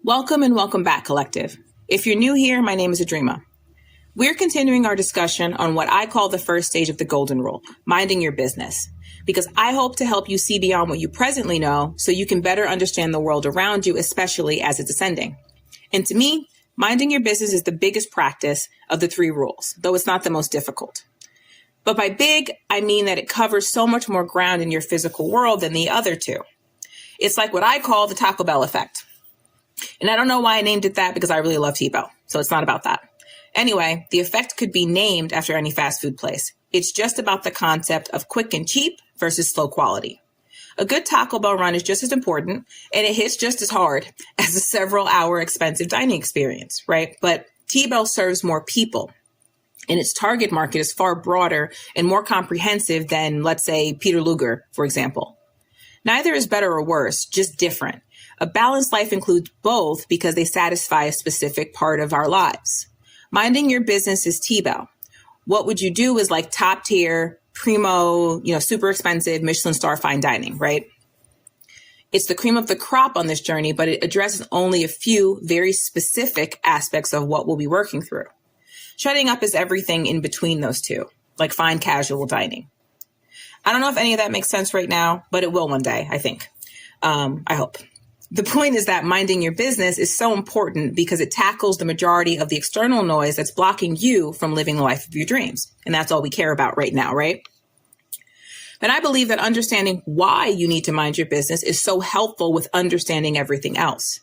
Welcome and welcome back, Collective. If you're new here, my name is Adrima. We're continuing our discussion on what I call the first stage of the golden rule, minding your business, because I hope to help you see beyond what you presently know so you can better understand the world around you, especially as it's ascending. And to me, minding your business is the biggest practice of the 3 rules, though it's not the most difficult. But by big, I mean that it covers so much more ground in your physical world than the other 2. It's like what I call the Taco Bell effect. And I don't know why I named it that because I really love T-Bell, so it's not about that. Anyway, the effect could be named after any fast food place. It's just about the concept of quick and cheap versus slow quality. A good Taco Bell run is just as important, and it hits just as hard as a several-hour expensive dining experience, right? But T-Bell serves more people, and its target market is far broader and more comprehensive than, let's say, Peter Luger, for example. Neither is better or worse, just different. A balanced life includes both because they satisfy a specific part of our lives. Minding your business is T-Bell. What would you do is like top tier, primo, super expensive Michelin star fine dining, right? It's the cream of the crop on this journey, but it addresses only a few very specific aspects of what we'll be working through. Shutting up is everything in between those 2, like fine casual dining. I don't know if any of that makes sense right now, but it will one day, I think. I hope. The point is that minding your business is so important because it tackles the majority of the external noise that's blocking you from living the life of your dreams. And that's all we care about right now, right? And I believe that understanding why you need to mind your business is so helpful with understanding everything else.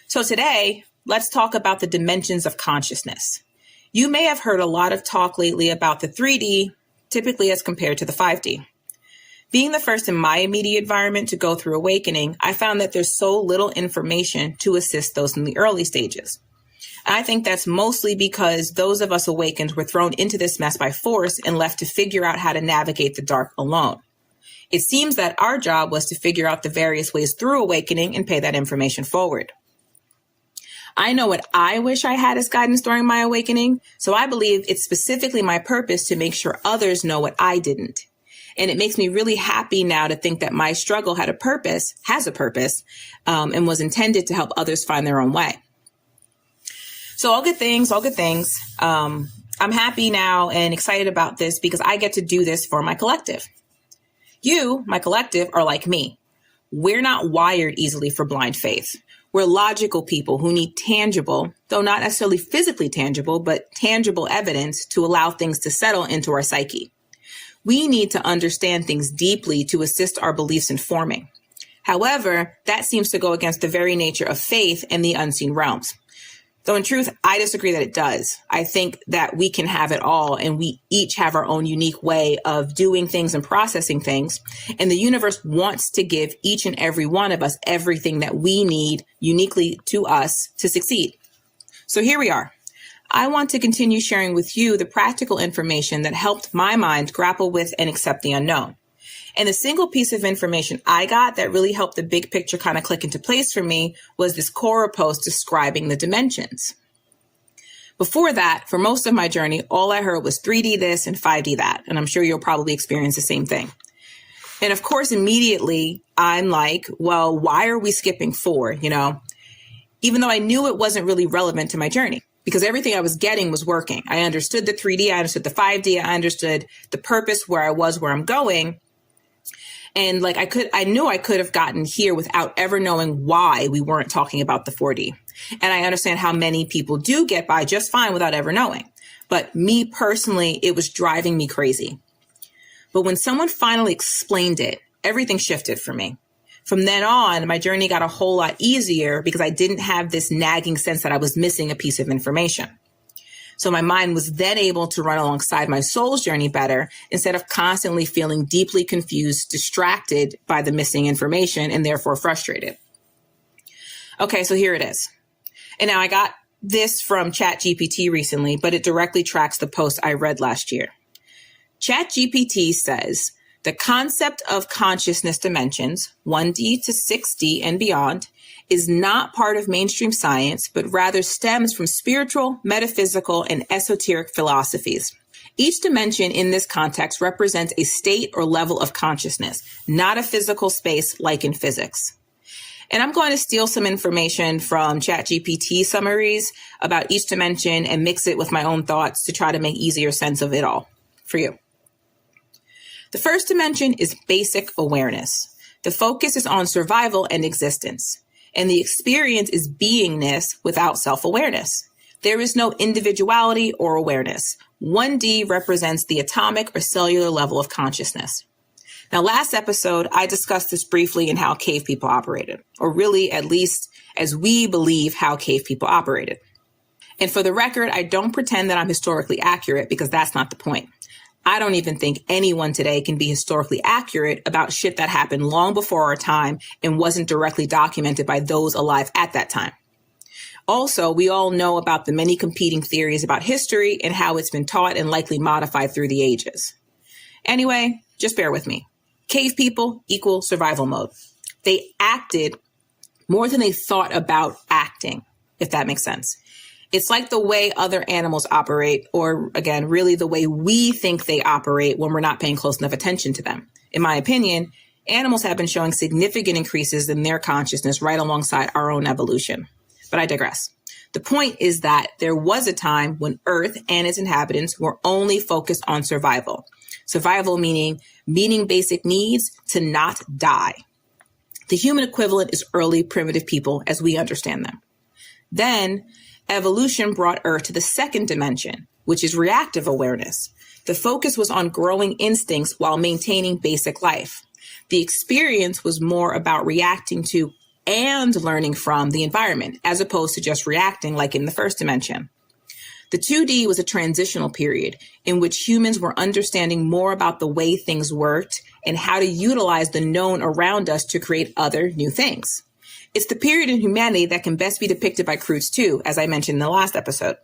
So today, let's talk about the dimensions of consciousness. You may have heard a lot of talk lately about the 3D, typically as compared to the 5D. Being the first in my immediate environment to go through awakening, I found that there's so little information to assist those in the early stages. And I think that's mostly because those of us awakened were thrown into this mess by force and left to figure out how to navigate the dark alone. It seems that our job was to figure out the various ways through awakening and pay that information forward. I know what I wish I had as guidance during my awakening, so I believe it's specifically my purpose to make sure others know what I didn't. And it makes me really happy now to think that my struggle has a purpose, and was intended to help others find their own way. So all good things. I'm happy now and excited about this because I get to do this for my collective. You, my collective, are like me. We're not wired easily for blind faith. We're logical people who need tangible, though not necessarily physically tangible, but tangible evidence to allow things to settle into our psyche. We need to understand things deeply to assist our beliefs in forming. However, that seems to go against the very nature of faith and the unseen realms. Though in truth, I disagree that it does. I think that we can have it all, and we each have our own unique way of doing things and processing things. And the universe wants to give each and every one of us everything that we need uniquely to us to succeed. So here we are. I want to continue sharing with you the practical information that helped my mind grapple with and accept the unknown. And the single piece of information I got that really helped the big picture kind of click into place for me was this Quora post describing the dimensions. Before that, for most of my journey, all I heard was 3D this and 5D that. And I'm sure you'll probably experience the same thing. And of course, immediately I'm like, well, why are we skipping 4, Even though I knew it wasn't really relevant to my journey. Because everything I was getting was working. I understood the 3D, I understood the 5D, I understood the purpose, where I was, where I'm going. And I knew I could have gotten here without ever knowing why we weren't talking about the 4D. And I understand how many people do get by just fine without ever knowing. But me personally, it was driving me crazy. But when someone finally explained it, everything shifted for me. From then on, my journey got a whole lot easier because I didn't have this nagging sense that I was missing a piece of information. So my mind was then able to run alongside my soul's journey better instead of constantly feeling deeply confused, distracted by the missing information, and therefore frustrated. Okay, so here it is. And now I got this from ChatGPT recently, but it directly tracks the post I read last year. ChatGPT says, the concept of consciousness dimensions, 1D to 6D and beyond, is not part of mainstream science, but rather stems from spiritual, metaphysical, and esoteric philosophies. Each dimension in this context represents a state or level of consciousness, not a physical space like in physics. And I'm going to steal some information from ChatGPT summaries about each dimension and mix it with my own thoughts to try to make easier sense of it all for you. The first dimension is basic awareness. The focus is on survival and existence. And the experience is beingness without self-awareness. There is no individuality or awareness. 1D represents the atomic or cellular level of consciousness. Now, last episode, I discussed this briefly in how cave people operated, or really, at least, as we believe how cave people operated. And for the record, I don't pretend that I'm historically accurate because that's not the point. I don't even think anyone today can be historically accurate about shit that happened long before our time and wasn't directly documented by those alive at that time. Also, we all know about the many competing theories about history and how it's been taught and likely modified through the ages. Anyway, just bear with me. Cave people equal survival mode. They acted more than they thought about acting, if that makes sense. It's like the way other animals operate, or again, really the way we think they operate when we're not paying close enough attention to them. In my opinion, animals have been showing significant increases in their consciousness right alongside our own evolution. But I digress. The point is that there was a time when Earth and its inhabitants were only focused on survival. Survival meaning meeting basic needs to not die. The human equivalent is early primitive people as we understand them. Then evolution brought Earth to the second dimension, which is reactive awareness. The focus was on growing instincts while maintaining basic life. The experience was more about reacting to and learning from the environment, as opposed to just reacting like in the first dimension. The 2D was a transitional period in which humans were understanding more about the way things worked and how to utilize the known around us to create other new things. It's the period in humanity that can best be depicted by Croods 2, as I mentioned in the last episode.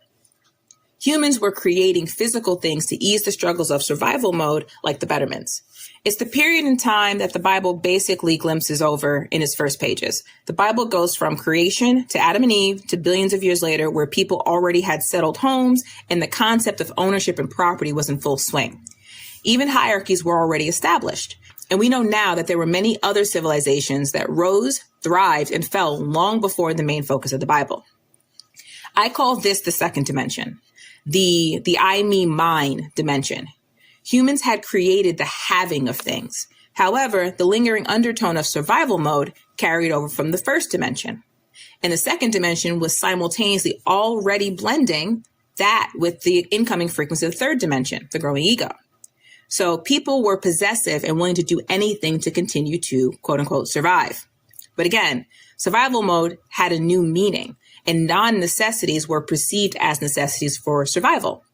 Humans were creating physical things to ease the struggles of survival mode, like the betterments. It's the period in time that the Bible basically glimpses over in its first pages. The Bible goes from creation to Adam and Eve to billions of years later, where people already had settled homes and the concept of ownership and property was in full swing. Even hierarchies were already established. And we know now that there were many other civilizations that rose, thrived, and fell long before the main focus of the Bible. I call this the second dimension, the I, me, mine dimension. Humans had created the having of things. However, the lingering undertone of survival mode carried over from the first dimension. And the second dimension was simultaneously already blending that with the incoming frequency of the third dimension, the growing ego. So people were possessive and willing to do anything to continue to, quote unquote, survive. But again, survival mode had a new meaning, and non-necessities were perceived as necessities for survival.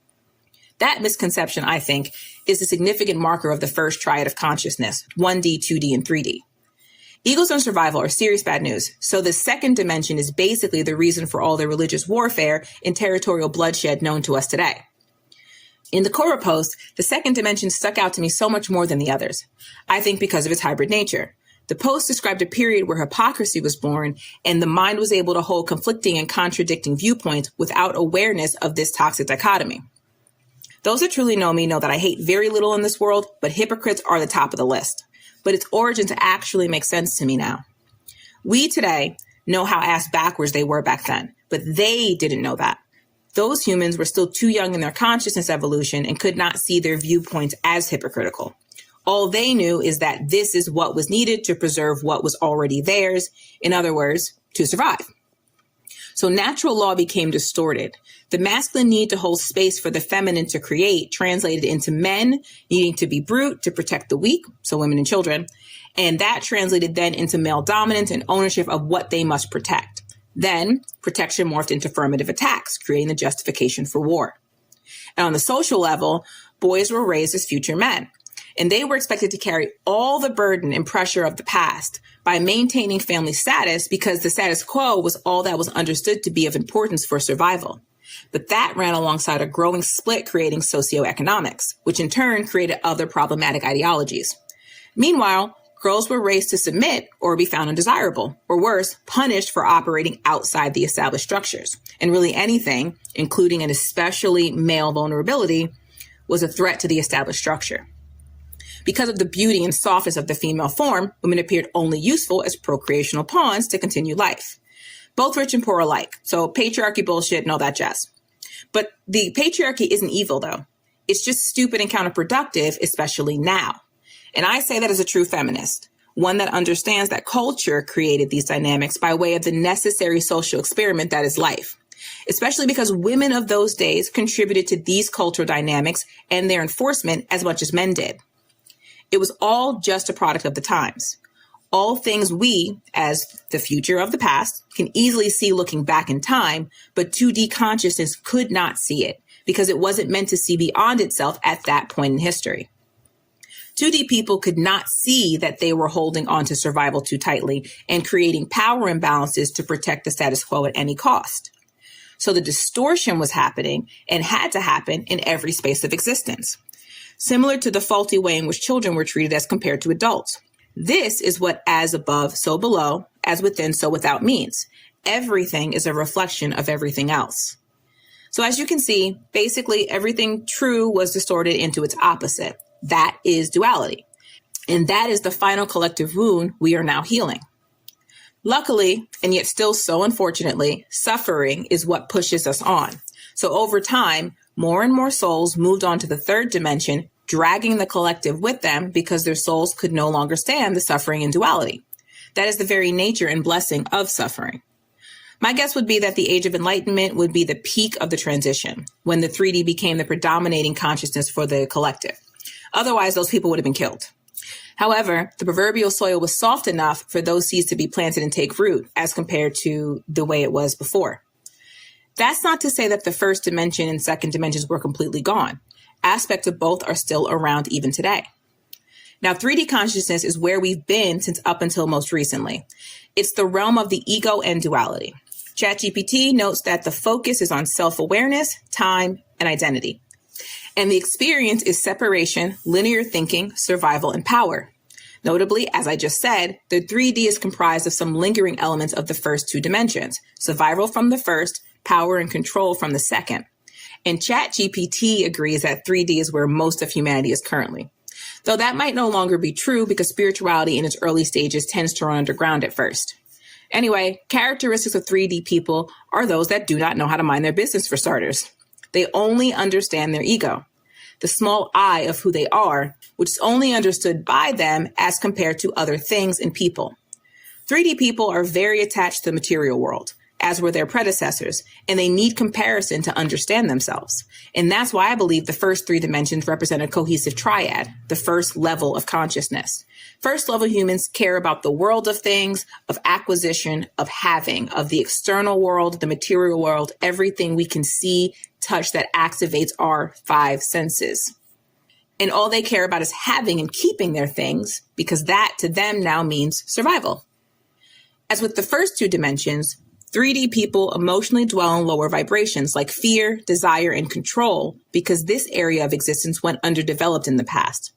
That misconception, I think, is a significant marker of the first triad of consciousness, 1D, 2D, and 3D. Egos and survival are serious bad news, so the second dimension is basically the reason for all the religious warfare and territorial bloodshed known to us today. In the Quora post, the second dimension stuck out to me so much more than the others. I think because of its hybrid nature. The post described a period where hypocrisy was born and the mind was able to hold conflicting and contradicting viewpoints without awareness of this toxic dichotomy. Those that truly know me know that I hate very little in this world, but hypocrites are the top of the list. But its origins actually make sense to me now. We today know how ass backwards they were back then, but they didn't know that. Those humans were still too young in their consciousness evolution and could not see their viewpoints as hypocritical. All they knew is that this is what was needed to preserve what was already theirs. In other words, to survive. So natural law became distorted. The masculine need to hold space for the feminine to create translated into men needing to be brute to protect the weak, so women and children. And that translated then into male dominance and ownership of what they must protect. Then protection morphed into affirmative attacks, creating the justification for war. And on the social level, boys were raised as future men. And they were expected to carry all the burden and pressure of the past by maintaining family status because the status quo was all that was understood to be of importance for survival. But that ran alongside a growing split creating socioeconomics, which in turn created other problematic ideologies. Meanwhile, girls were raised to submit or be found undesirable, or worse, punished for operating outside the established structures. And really anything, including and especially male vulnerability, was a threat to the established structure. Because of the beauty and softness of the female form, women appeared only useful as procreational pawns to continue life. Both rich and poor alike. So patriarchy bullshit and all that jazz. But the patriarchy isn't evil, though. It's just stupid and counterproductive, especially now. And I say that as a true feminist, one that understands that culture created these dynamics by way of the necessary social experiment that is life, especially because women of those days contributed to these cultural dynamics and their enforcement as much as men did. It was all just a product of the times. All things we, as the future of the past, can easily see looking back in time, but 2D consciousness could not see it because it wasn't meant to see beyond itself at that point in history. 2D people could not see that they were holding on to survival too tightly and creating power imbalances to protect the status quo at any cost. So the distortion was happening and had to happen in every space of existence, similar to the faulty way in which children were treated as compared to adults. This is what as above, so below, as within, so without means. Everything is a reflection of everything else. So as you can see, basically everything true was distorted into its opposite. That is duality. And that is the final collective wound we are now healing. Luckily, and yet still so unfortunately, suffering is what pushes us on. So over time, more and more souls moved on to the third dimension, dragging the collective with them because their souls could no longer stand the suffering and duality. That is the very nature and blessing of suffering. My guess would be that the Age of Enlightenment would be the peak of the transition, when the 3D became the predominating consciousness for the collective. Otherwise, those people would have been killed. However, the proverbial soil was soft enough for those seeds to be planted and take root as compared to the way it was before. That's not to say that the first dimension and second dimensions were completely gone. Aspects of both are still around even today. Now, 3D consciousness is where we've been since up until most recently. It's the realm of the ego and duality. ChatGPT notes that the focus is on self-awareness, time, and identity. And the experience is separation, linear thinking, survival, and power. Notably, as I just said, the 3D is comprised of some lingering elements of the first two dimensions, survival from the first, power and control from the second. And ChatGPT agrees that 3D is where most of humanity is currently. Though that might no longer be true because spirituality in its early stages tends to run underground at first. Anyway, characteristics of 3D people are those that do not know how to mind their business for starters. They only understand their ego, the small I of who they are, which is only understood by them as compared to other things and people. 3D people are very attached to the material world, as were their predecessors, and they need comparison to understand themselves. And that's why I believe the first three dimensions represent a cohesive triad, the first level of consciousness. First level humans care about the world of things, of acquisition, of having, of the external world, the material world, everything we can see, touch that activates our five senses. And all they care about is having and keeping their things, because that to them now means survival. As with the first two dimensions, 3D people emotionally dwell in lower vibrations like fear, desire, and control because this area of existence went underdeveloped in the past.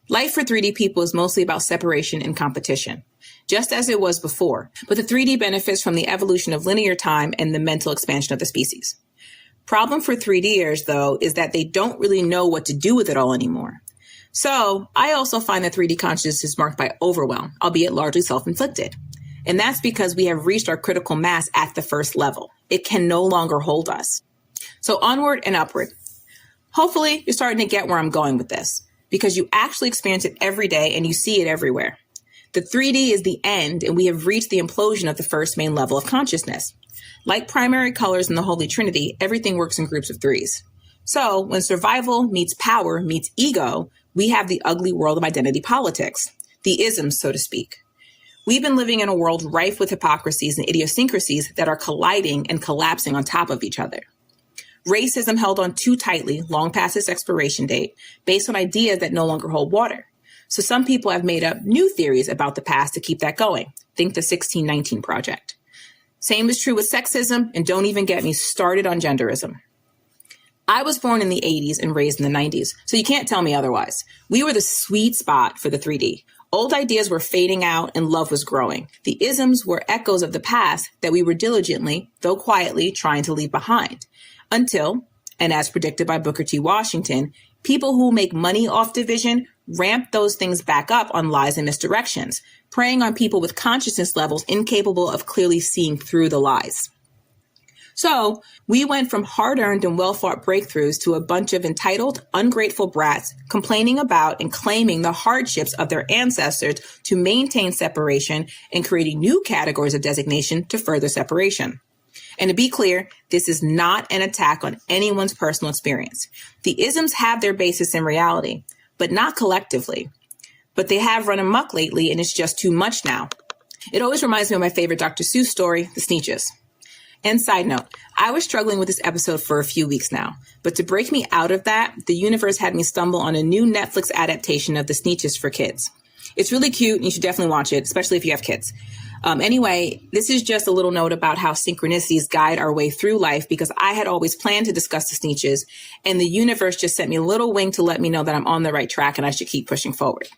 Life for 3D people is mostly about separation and competition, just as it was before, but the 3D benefits from the evolution of linear time and the mental expansion of the species. Problem for 3Ders, though, is that they don't really know what to do with it all anymore. So I also find that 3D consciousness is marked by overwhelm, albeit largely self-inflicted. And that's because we have reached our critical mass at the first level. It can no longer hold us. So onward and upward. Hopefully, you're starting to get where I'm going with this, because you actually experience it every day and you see it everywhere. The 3D is the end, and we have reached the implosion of the first main level of consciousness. Like primary colors in the Holy Trinity, everything works in groups of threes. So when survival meets power meets ego, we have the ugly world of identity politics, the isms, so to speak. We've been living in a world rife with hypocrisies and idiosyncrasies that are colliding and collapsing on top of each other. Racism held on too tightly, long past its expiration date, based on ideas that no longer hold water. So some people have made up new theories about the past to keep that going. Think the 1619 Project. Same is true with sexism, and don't even get me started on genderism. I was born in the 80s and raised in the 90s, so you can't tell me otherwise. We were the sweet spot for the 3D. Old ideas were fading out and love was growing. The isms were echoes of the past that we were diligently, though quietly, trying to leave behind. Until, and as predicted by Booker T. Washington, people who make money off division ramped those things back up on lies and misdirections, preying on people with consciousness levels incapable of clearly seeing through the lies. So we went from hard-earned and well-fought breakthroughs to a bunch of entitled, ungrateful brats complaining about and claiming the hardships of their ancestors to maintain separation and creating new categories of designation to further separation. And to be clear, this is not an attack on anyone's personal experience. The isms have their basis in reality, but not collectively. But they have run amok lately, and it's just too much now. It always reminds me of my favorite Dr. Seuss story, The Sneetches. And side note, I was struggling with this episode for a few weeks now, but to break me out of that, the universe had me stumble on a new Netflix adaptation of The Sneetches for kids. It's really cute, and you should definitely watch it, especially if you have kids. Anyway, this is just a little note about how synchronicities guide our way through life, because I had always planned to discuss The Sneetches, and the universe just sent me a little wink to let me know that I'm on the right track and I should keep pushing forward.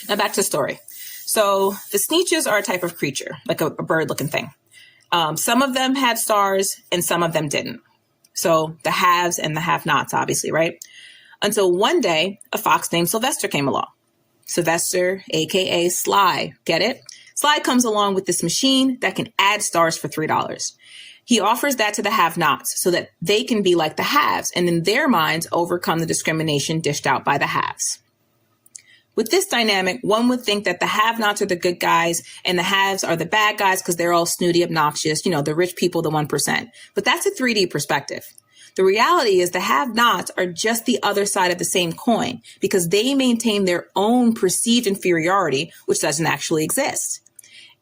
Now back to the story. So the Sneetches are a type of creature, like a bird-looking thing. Some of them had stars and some of them didn't. So the haves and the have-nots, obviously, right? Until one day, a fox named Sylvester came along. Sylvester, aka Sly, get it? Sly comes along with this machine that can add stars for $3. He offers that to the have-nots so that they can be like the haves and in their minds overcome the discrimination dished out by the haves. With this dynamic, one would think that the have-nots are the good guys and the haves are the bad guys because they're all snooty, obnoxious, the rich people, the 1%. But that's a 3D perspective. The reality is the have-nots are just the other side of the same coin because they maintain their own perceived inferiority, which doesn't actually exist.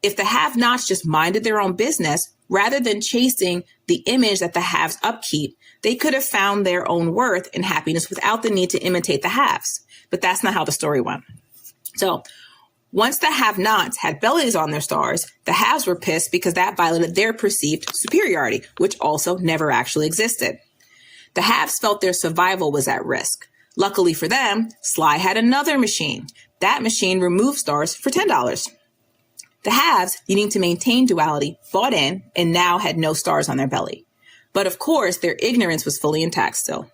If the have-nots just minded their own business, rather than chasing the image that the haves upkeep, they could have found their own worth and happiness without the need to imitate the haves. But that's not how the story went. So once the have-nots had bellies on their stars, the haves were pissed because that violated their perceived superiority, which also never actually existed. The haves felt their survival was at risk. Luckily for them, Sly had another machine. That machine removed stars for $10. The haves, needing to maintain duality, bought in and now had no stars on their belly. But of course, their ignorance was fully intact still.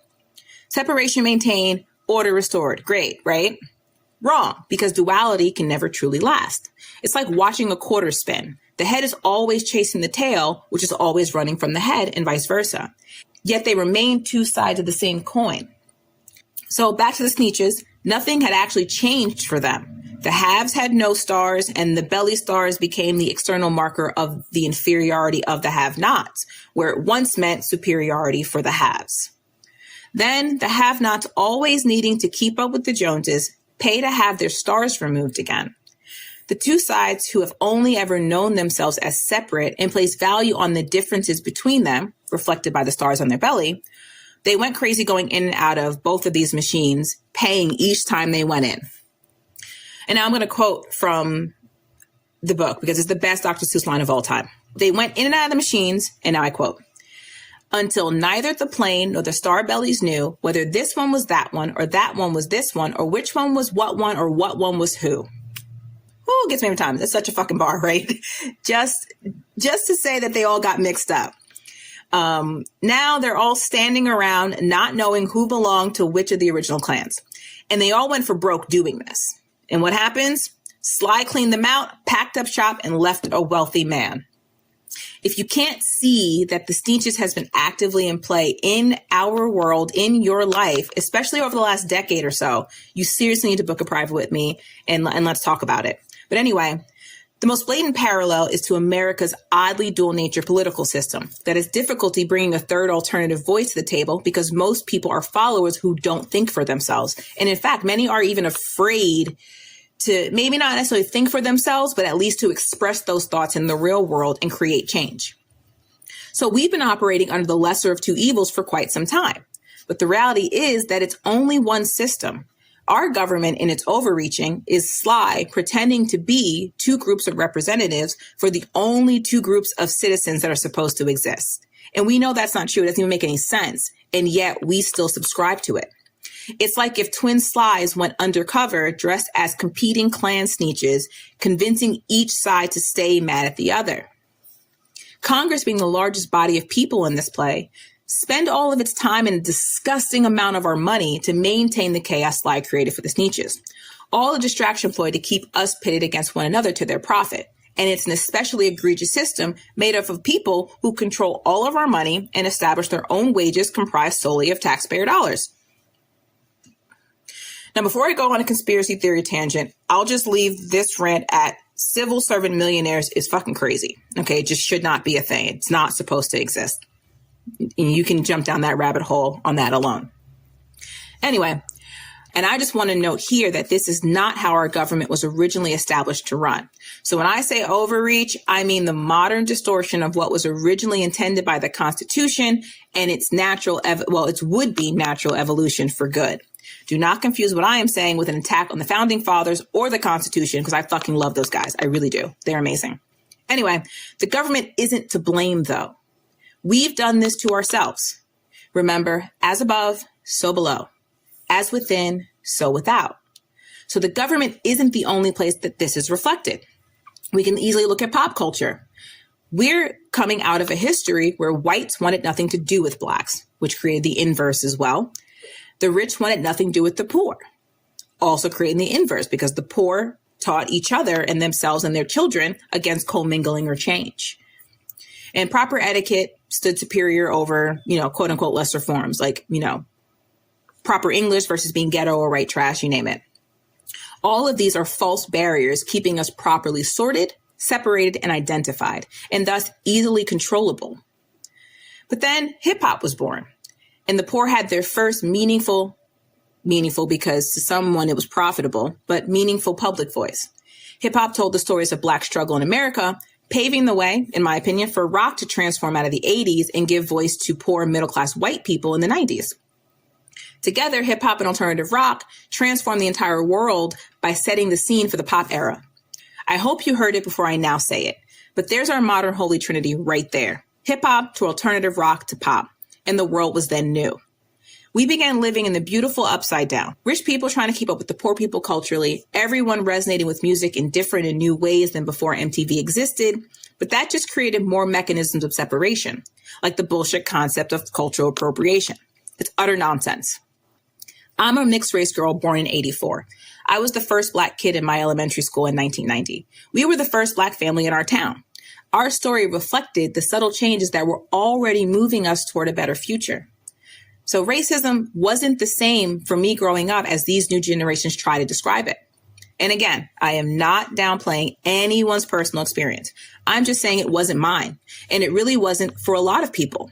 Separation maintained, order restored. Great, right? Wrong, because duality can never truly last. It's like watching a quarter spin. The head is always chasing the tail, which is always running from the head, and vice versa. Yet they remain two sides of the same coin. So back to the Sneetches, nothing had actually changed for them. The haves had no stars, and the belly stars became the external marker of the inferiority of the have-nots, where it once meant superiority for the haves. Then the have-nots, always needing to keep up with the Joneses, pay to have their stars removed again. The two sides, who have only ever known themselves as separate and place value on the differences between them, reflected by the stars on their belly, they went crazy going in and out of both of these machines, paying each time they went in. And now I'm going to quote from the book because it's the best Dr. Seuss line of all time. They went in and out of the machines, and now I quote, "Until neither the plane nor the star bellies knew whether this one was that one or that one was this one or which one was what one or what one was who." Who gets me every time? That's such a fucking bar, right? just to say that they all got mixed up. Now they're all standing around not knowing who belonged to which of the original clans. And they all went for broke doing this. And what happens? Sly cleaned them out, packed up shop, and left a wealthy man. If you can't see that the Sneetches has been actively in play in our world, in your life, especially over the last decade or so, you seriously need to book a private with me and let's talk about it. But anyway, the most blatant parallel is to America's oddly dual nature political system that has difficulty bringing a third alternative voice to the table because most people are followers who don't think for themselves. And in fact, many are even afraid to maybe not necessarily think for themselves, but at least to express those thoughts in the real world and create change. So we've been operating under the lesser of two evils for quite some time. But the reality is that it's only one system. Our government, in its overreaching, is Sly pretending to be two groups of representatives for the only two groups of citizens that are supposed to exist. And we know that's not true. It doesn't even make any sense. And yet we still subscribe to it. It's like if twin Slys went undercover dressed as competing clan Sneetches, convincing each side to stay mad at the other. Congress being the largest body of people in this play, spend all of its time and a disgusting amount of our money to maintain the chaos slide created for the Sneetches. All a distraction ploy to keep us pitted against one another to their profit. And it's an especially egregious system made up of people who control all of our money and establish their own wages comprised solely of taxpayer dollars. Now, before I go on a conspiracy theory tangent, I'll just leave this rant at civil servant millionaires is fucking crazy. Okay, it just should not be a thing. It's not supposed to exist. You can jump down that rabbit hole on that alone. Anyway, and I just want to note here that this is not how our government was originally established to run. So when I say overreach, I mean the modern distortion of what was originally intended by the Constitution and its its would-be natural evolution for good. Do not confuse what I am saying with an attack on the founding fathers or the Constitution, because I fucking love those guys. I really do. They're amazing. Anyway, the government isn't to blame, though. We've done this to ourselves. Remember, as above, so below. As within, so without. So the government isn't the only place that this is reflected. We can easily look at pop culture. We're coming out of a history where whites wanted nothing to do with blacks, which created the inverse as well. The rich wanted nothing to do with the poor, also creating the inverse because the poor taught each other and themselves and their children against commingling or change. And proper etiquette stood superior over, quote unquote, lesser forms like, proper English versus being ghetto or white trash, you name it. All of these are false barriers keeping us properly sorted, separated, and identified, and thus easily controllable. But then hip hop was born, and the poor had their first meaningful because to someone it was profitable, but meaningful public voice. Hip hop told the stories of Black struggle in America, paving the way, in my opinion, for rock to transform out of the 80s and give voice to poor middle-class white people in the 90s. Together, hip hop and alternative rock transformed the entire world by setting the scene for the pop era. I hope you heard it before I now say it, but there's our modern holy trinity right there. Hip hop to alternative rock to pop, and the world was then new. We began living in the beautiful upside down. Rich people trying to keep up with the poor people culturally, everyone resonating with music in different and new ways than before MTV existed, but that just created more mechanisms of separation, like the bullshit concept of cultural appropriation. It's utter nonsense. I'm a mixed race girl born in 84. I was the first Black kid in my elementary school in 1990. We were the first Black family in our town. Our story reflected the subtle changes that were already moving us toward a better future. So racism wasn't the same for me growing up as these new generations try to describe it. And again, I am not downplaying anyone's personal experience. I'm just saying it wasn't mine, and it really wasn't for a lot of people.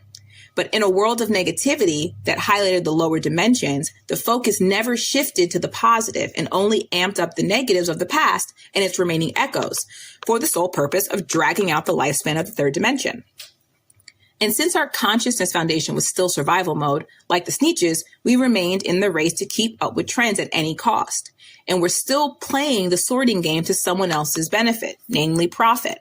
But in a world of negativity that highlighted the lower dimensions, the focus never shifted to the positive and only amped up the negatives of the past and its remaining echoes for the sole purpose of dragging out the lifespan of the third dimension. And since our consciousness foundation was still survival mode, like the Sneetches, we remained in the race to keep up with trends at any cost. And we're still playing the sorting game to someone else's benefit, namely profit.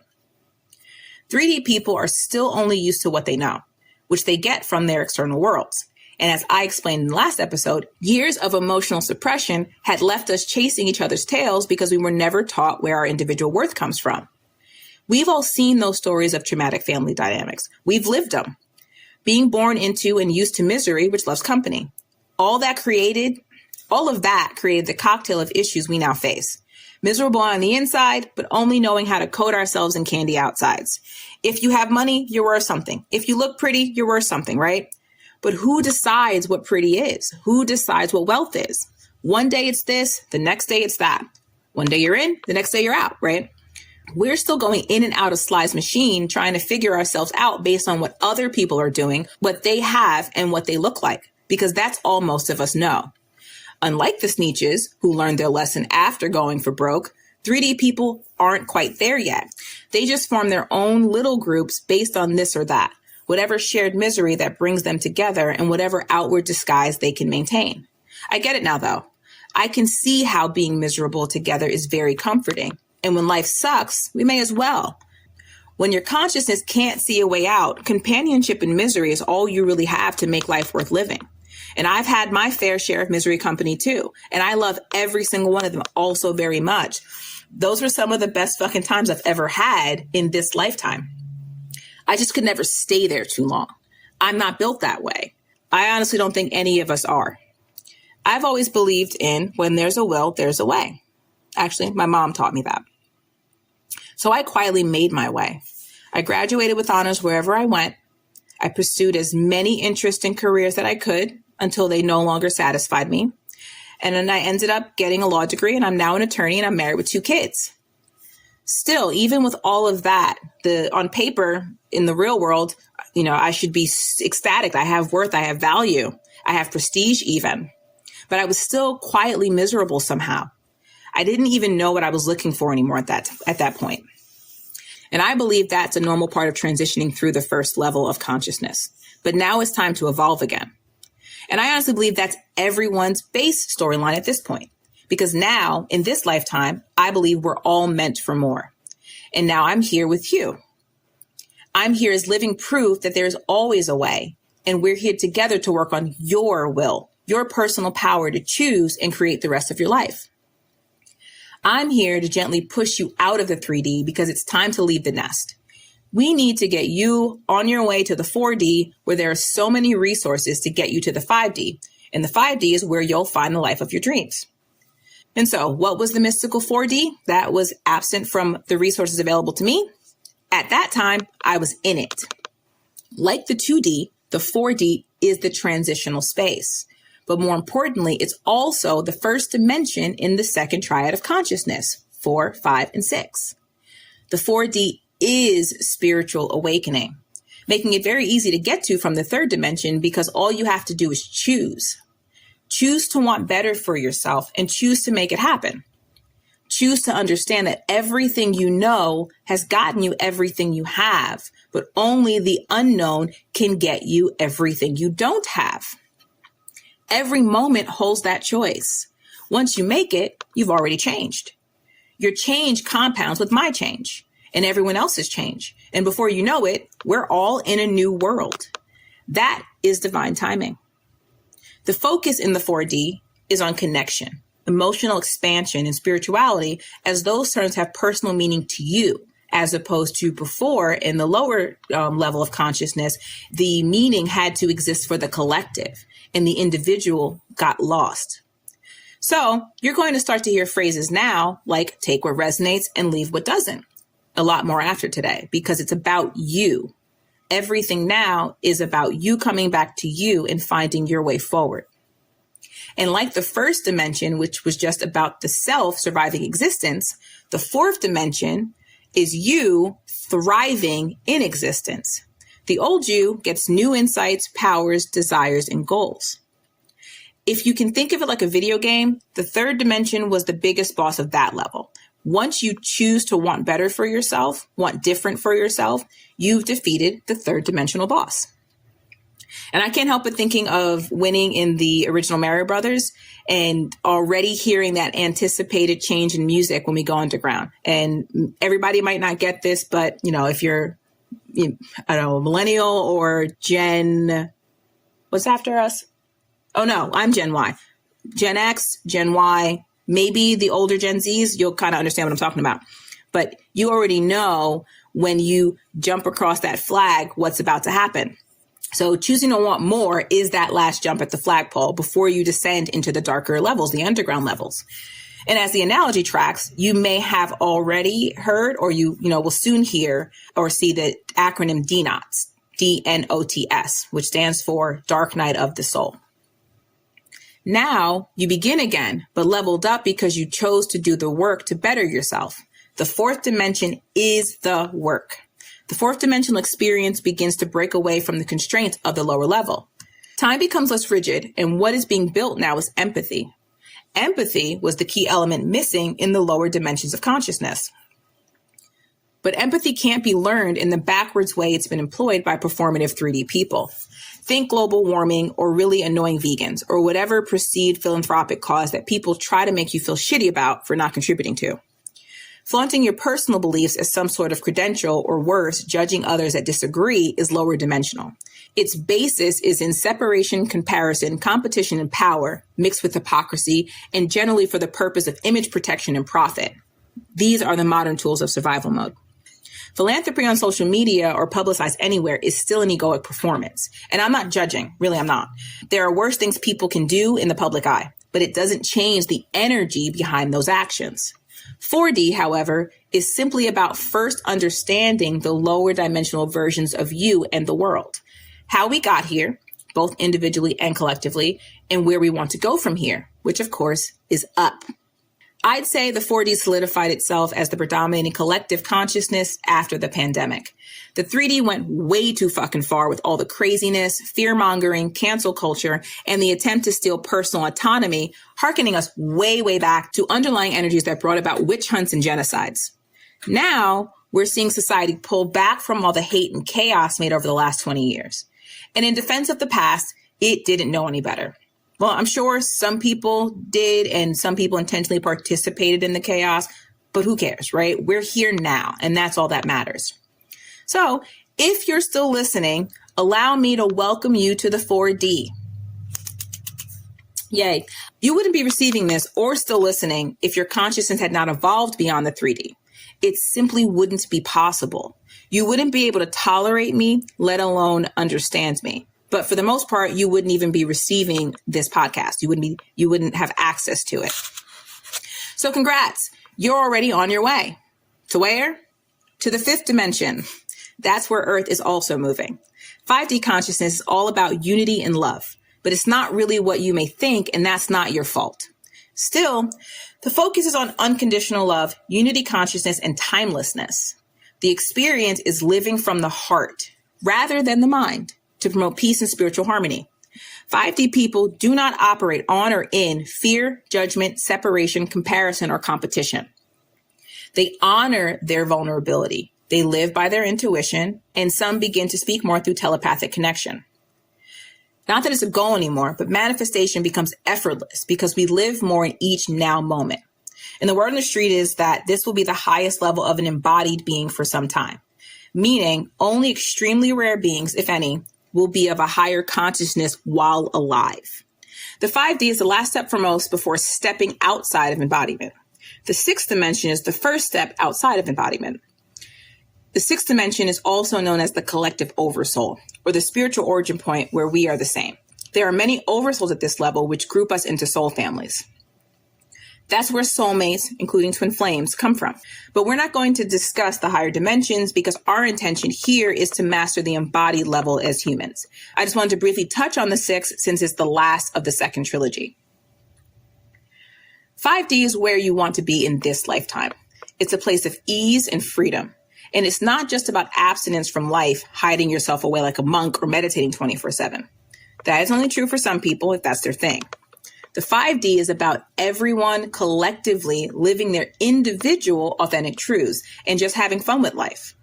3D people are still only used to what they know, which they get from their external worlds. And as I explained in the last episode, years of emotional suppression had left us chasing each other's tails because we were never taught where our individual worth comes from. We've all seen those stories of traumatic family dynamics. We've lived them. Being born into and used to misery, which loves company. All of that created the cocktail of issues we now face. Miserable on the inside, but only knowing how to coat ourselves in candy outsides. If you have money, you're worth something. If you look pretty, you're worth something, right? But who decides what pretty is? Who decides what wealth is? One day it's this, the next day it's that. One day you're in, the next day you're out, right? We're still going in and out of Sly's machine, trying to figure ourselves out based on what other people are doing, what they have, and what they look like, because that's all most of us know. Unlike the Sneetches, who learned their lesson after going for broke, 3D people aren't quite there yet. They just form their own little groups based on this or that, whatever shared misery that brings them together and whatever outward disguise they can maintain. I get it now, though. I can see how being miserable together is very comforting. And when life sucks, we may as well. When your consciousness can't see a way out, companionship in misery is all you really have to make life worth living. And I've had my fair share of misery company too. And I love every single one of them also very much. Those were some of the best fucking times I've ever had in this lifetime. I just could never stay there too long. I'm not built that way. I honestly don't think any of us are. I've always believed in when there's a will, there's a way. Actually, my mom taught me that. So I quietly made my way. I graduated with honors wherever I went. I pursued as many interests and careers that I could until they no longer satisfied me. And then I ended up getting a law degree, and I'm now an attorney, and I'm married with 2 kids. Still, even with all of that, on paper, in the real world, I should be ecstatic. I have worth. I have value. I have prestige even. But I was still quietly miserable somehow. I didn't even know what I was looking for anymore at that point. And I believe that's a normal part of transitioning through the first level of consciousness. But now it's time to evolve again. And I honestly believe that's everyone's base storyline at this point. Because now, in this lifetime, I believe we're all meant for more. And now I'm here with you. I'm here as living proof that there's always a way. And we're here together to work on your will, your personal power to choose and create the rest of your life. I'm here to gently push you out of the 3D because it's time to leave the nest. We need to get you on your way to the 4D where there are so many resources to get you to the 5D. And the 5D is where you'll find the life of your dreams. And so what was the mystical 4D that was absent from the resources available to me? At that time, I was in it. Like the 2D, the 4D is the transitional space. But more importantly, it's also the first dimension in the second triad of consciousness, 4, 5, and 6. The 4D is spiritual awakening, making it very easy to get to from the third dimension because all you have to do is choose. Choose to want better for yourself and choose to make it happen. Choose to understand that everything you know has gotten you everything you have, but only the unknown can get you everything you don't have. Every moment holds that choice. Once you make it, you've already changed. Your change compounds with my change and everyone else's change. And before you know it, we're all in a new world. That is divine timing. The focus in the 4D is on connection, emotional expansion, and spirituality, as those terms have personal meaning to you, as opposed to before in the lower level of consciousness, the meaning had to exist for the collective and the individual got lost. So you're going to start to hear phrases now like take what resonates and leave what doesn't. A lot more after today because it's about you. Everything now is about you coming back to you and finding your way forward. And like the first dimension, which was just about the self surviving existence, the fourth dimension is you thriving in existence. The old you gets new insights, powers, desires, and goals. If you can think of it like a video game, the third dimension was the biggest boss of that level. Once you choose to want better for yourself, want different for yourself, you've defeated the third dimensional boss. And I can't help but thinking of winning in the original Mario Brothers and already hearing that anticipated change in music when we go underground. And everybody might not get this, but if you're, I don't know, millennial or Gen, what's after us? Oh no, I'm Gen Y. Gen X, Gen Y, maybe the older Gen Zs, you'll kind of understand what I'm talking about. But you already know when you jump across that flag, what's about to happen. So choosing to want more is that last jump at the flagpole before you descend into the darker levels, the underground levels. And as the analogy tracks, you may have already heard or you will soon hear or see the acronym DNOTS, DNOTS, which stands for Dark Night of the Soul. Now you begin again, but leveled up because you chose to do the work to better yourself. The fourth dimension is the work. The fourth dimensional experience begins to break away from the constraints of the lower level. Time becomes less rigid, and what is being built now is empathy. Empathy was the key element missing in the lower dimensions of consciousness. But empathy can't be learned in the backwards way it's been employed by performative 3D people. Think global warming or really annoying vegans or whatever perceived philanthropic cause that people try to make you feel shitty about for not contributing to. Flaunting your personal beliefs as some sort of credential or worse, judging others that disagree is lower dimensional. Its basis is in separation, comparison, competition, and power mixed with hypocrisy and generally for the purpose of image protection and profit. These are the modern tools of survival mode. Philanthropy on social media or publicized anywhere is still an egoic performance. And I'm not judging. Really, I'm not. There are worse things people can do in the public eye, but it doesn't change the energy behind those actions. 4D, however, is simply about first understanding the lower dimensional versions of you and the world, how we got here, both individually and collectively, and where we want to go from here, which of course is up. I'd say the 4D solidified itself as the predominating collective consciousness after the pandemic. The 3D went way too fucking far with all the craziness, fear-mongering, cancel culture, and the attempt to steal personal autonomy, hearkening us way, way back to underlying energies that brought about witch hunts and genocides. Now, we're seeing society pull back from all the hate and chaos made over the last 20 years. And in defense of the past, it didn't know any better. Well, I'm sure some people did, and some people intentionally participated in the chaos, but who cares, right? We're here now, and that's all that matters. So if you're still listening, allow me to welcome you to the 4D. Yay. You wouldn't be receiving this or still listening if your consciousness had not evolved beyond the 3D. It simply wouldn't be possible. You wouldn't be able to tolerate me, let alone understand me. But for the most part, you wouldn't even be receiving this podcast. You wouldn't have access to it. So congrats. You're already on your way. To where? To the 5th dimension. That's where Earth is also moving. 5D consciousness is all about unity and love, but it's not really what you may think, and that's not your fault. Still, the focus is on unconditional love, unity consciousness, and timelessness. The experience is living from the heart rather than the mind, to promote peace and spiritual harmony. 5D people do not operate on or in fear, judgment, separation, comparison, or competition. They honor their vulnerability. They live by their intuition, and some begin to speak more through telepathic connection. Not that it's a goal anymore, but manifestation becomes effortless because we live more in each now moment. And the word on the street is that this will be the highest level of an embodied being for some time, meaning only extremely rare beings, if any, will be of a higher consciousness while alive. The 5D is the last step for most before stepping outside of embodiment. The 6th dimension is the first step outside of embodiment. The 6th dimension is also known as the collective oversoul, or the spiritual origin point where we are the same. There are many oversouls at this level, which group us into soul families. That's where soulmates, including twin flames, come from. But we're not going to discuss the higher dimensions because our intention here is to master the embodied level as humans. I just wanted to briefly touch on the 6th since it's the last of the 2nd trilogy. 5D is where you want to be in this lifetime. It's a place of ease and freedom. And it's not just about abstinence from life, hiding yourself away like a monk or meditating 24/7. That is only true for some people if that's their thing. The 5D is about everyone collectively living their individual authentic truths and just having fun with life.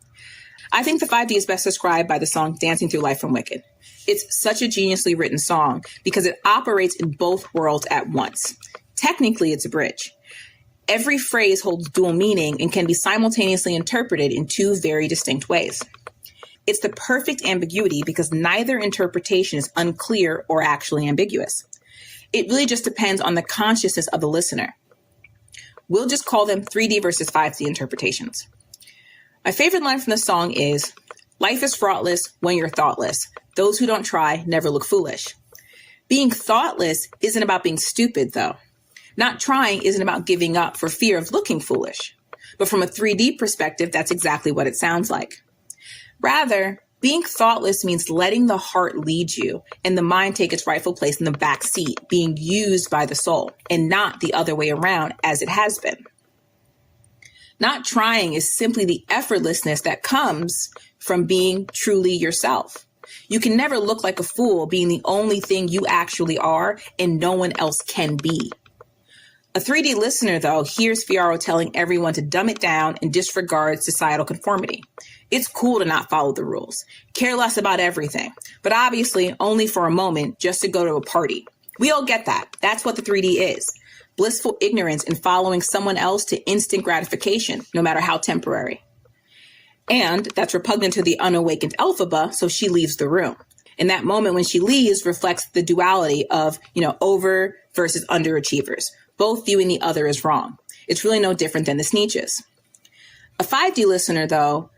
I think the 5D is best described by the song Dancing Through Life from Wicked. It's such a geniusly written song because it operates in both worlds at once. Technically, it's a bridge. Every phrase holds dual meaning and can be simultaneously interpreted in two very distinct ways. It's the perfect ambiguity because neither interpretation is unclear or actually ambiguous. It really just depends on the consciousness of the listener. We'll just call them 3D versus 5D interpretations. My favorite line from the song is, "Life is fraughtless when you're thoughtless. Those who don't try never look foolish." Being thoughtless isn't about being stupid, though. Not trying isn't about giving up for fear of looking foolish. But from a 3D perspective, that's exactly what it sounds like. Rather, being thoughtless means letting the heart lead you and the mind take its rightful place in the back seat, being used by the soul, and not the other way around as it has been. Not trying is simply the effortlessness that comes from being truly yourself. You can never look like a fool being the only thing you actually are and no one else can be. A 3D listener, though, hears Fiaro telling everyone to dumb it down and disregard societal conformity. It's cool to not follow the rules, care less about everything, but obviously only for a moment just to go to a party. We all get that. That's what the 3D is. Blissful ignorance in following someone else to instant gratification, no matter how temporary. And that's repugnant to the unawakened Elphaba, so she leaves the room. And that moment when she leaves reflects the duality of, over versus underachievers, both viewing the other as wrong. It's really no different than the Sneetches. A 5D listener, though,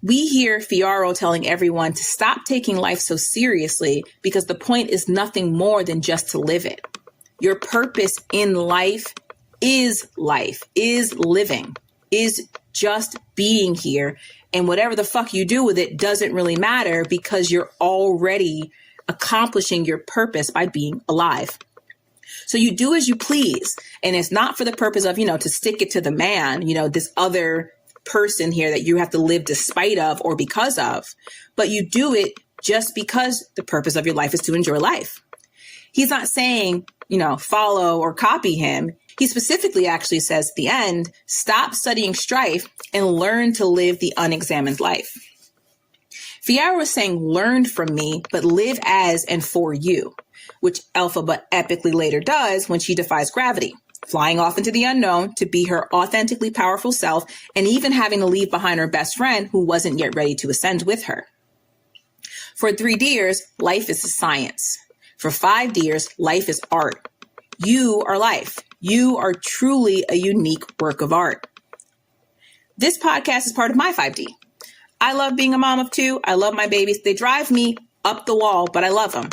We hear Fiaro telling everyone to stop taking life so seriously because the point is nothing more than just to live it. Your purpose in life, is living, is just being here. And whatever the fuck you do with it doesn't really matter because you're already accomplishing your purpose by being alive. So you do as you please. And it's not for the purpose of, to stick it to the man, this other person here that you have to live despite of or because of, but you do it just because the purpose of your life is to enjoy life. He's not saying, follow or copy him. He specifically actually says at the end, stop studying strife and learn to live the unexamined life. Fiara was saying, learn from me, but live as and for you, which Elphaba epically later does when she defies gravity, flying off into the unknown to be her authentically powerful self, and even having to leave behind her best friend who wasn't yet ready to ascend with her. For 3 deers, life is a science. For 5 deers, life is art. You are life. You are truly a unique work of art. This podcast is part of my 5D. I love being a mom of 2. I love my babies. They drive me up the wall, but I love them.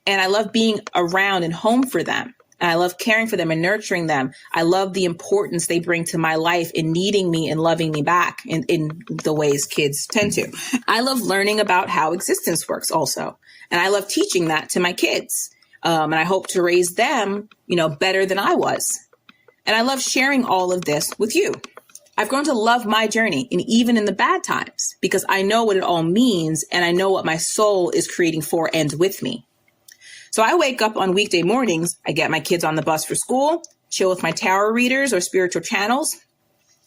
And I love being around and home for them. And I love caring for them and nurturing them. I love the importance they bring to my life in needing me and loving me back in the ways kids tend to. I love learning about how existence works also. And I love teaching that to my kids. And I hope to raise them, better than I was. And I love sharing all of this with you. I've grown to love my journey, and even in the bad times, because I know what it all means and I know what my soul is creating for and with me. So I wake up on weekday mornings, I get my kids on the bus for school, chill with my tarot readers or spiritual channels,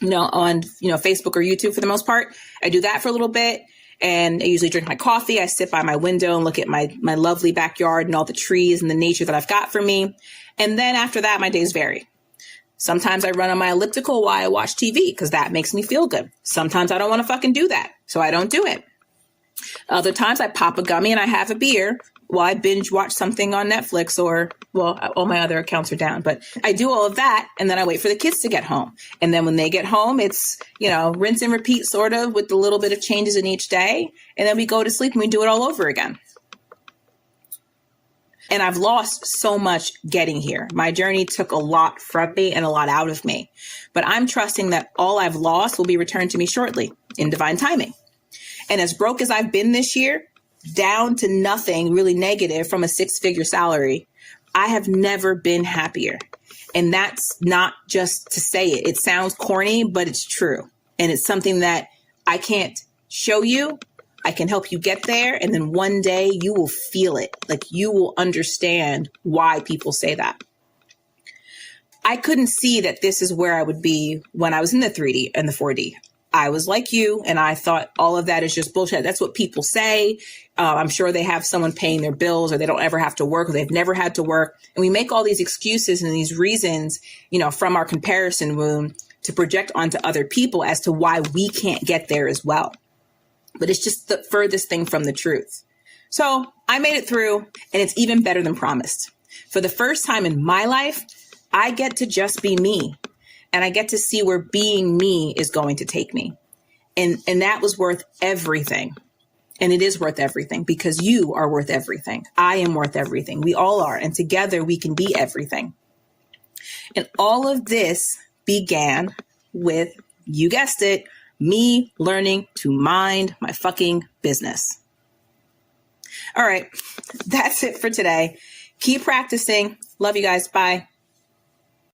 on, Facebook or YouTube for the most part. I do that for a little bit. And I usually drink my coffee. I sit by my window and look at my lovely backyard and all the trees and the nature that I've got for me. And then after that, my days vary. Sometimes I run on my elliptical while I watch TV because that makes me feel good. Sometimes I don't want to fucking do that, so I don't do it. Other times I pop a gummy and I have a beer while I binge watch something on Netflix or, all my other accounts are down. But I do all of that, and then I wait for the kids to get home. And then when they get home, it's, rinse and repeat sort of with a little bit of changes in each day. And then we go to sleep and we do it all over again. And I've lost so much getting here. My journey took a lot from me and a lot out of me. But I'm trusting that all I've lost will be returned to me shortly in divine timing. And as broke as I've been this year, down to nothing really negative from a 6-figure salary, I have never been happier. And that's not just to say it. It sounds corny, but it's true. And it's something that I can't show you. I can help you get there. And then one day you will feel it. Like you will understand why people say that. I couldn't see that this is where I would be when I was in the 3D and the 4D. I was like you, and I thought all of that is just bullshit. That's what people say. I'm sure they have someone paying their bills, or they don't ever have to work, or they've never had to work. And we make all these excuses and these reasons, from our comparison wound to project onto other people as to why we can't get there as well. But it's just the furthest thing from the truth. So I made it through, and it's even better than promised. For the first time in my life, I get to just be me. And I get to see where being me is going to take me. And that was worth everything. And it is worth everything because you are worth everything. I am worth everything. We all are. And together we can be everything. And all of this began with, you guessed it, me learning to mind my fucking business. All right. That's it for today. Keep practicing. Love you guys. Bye.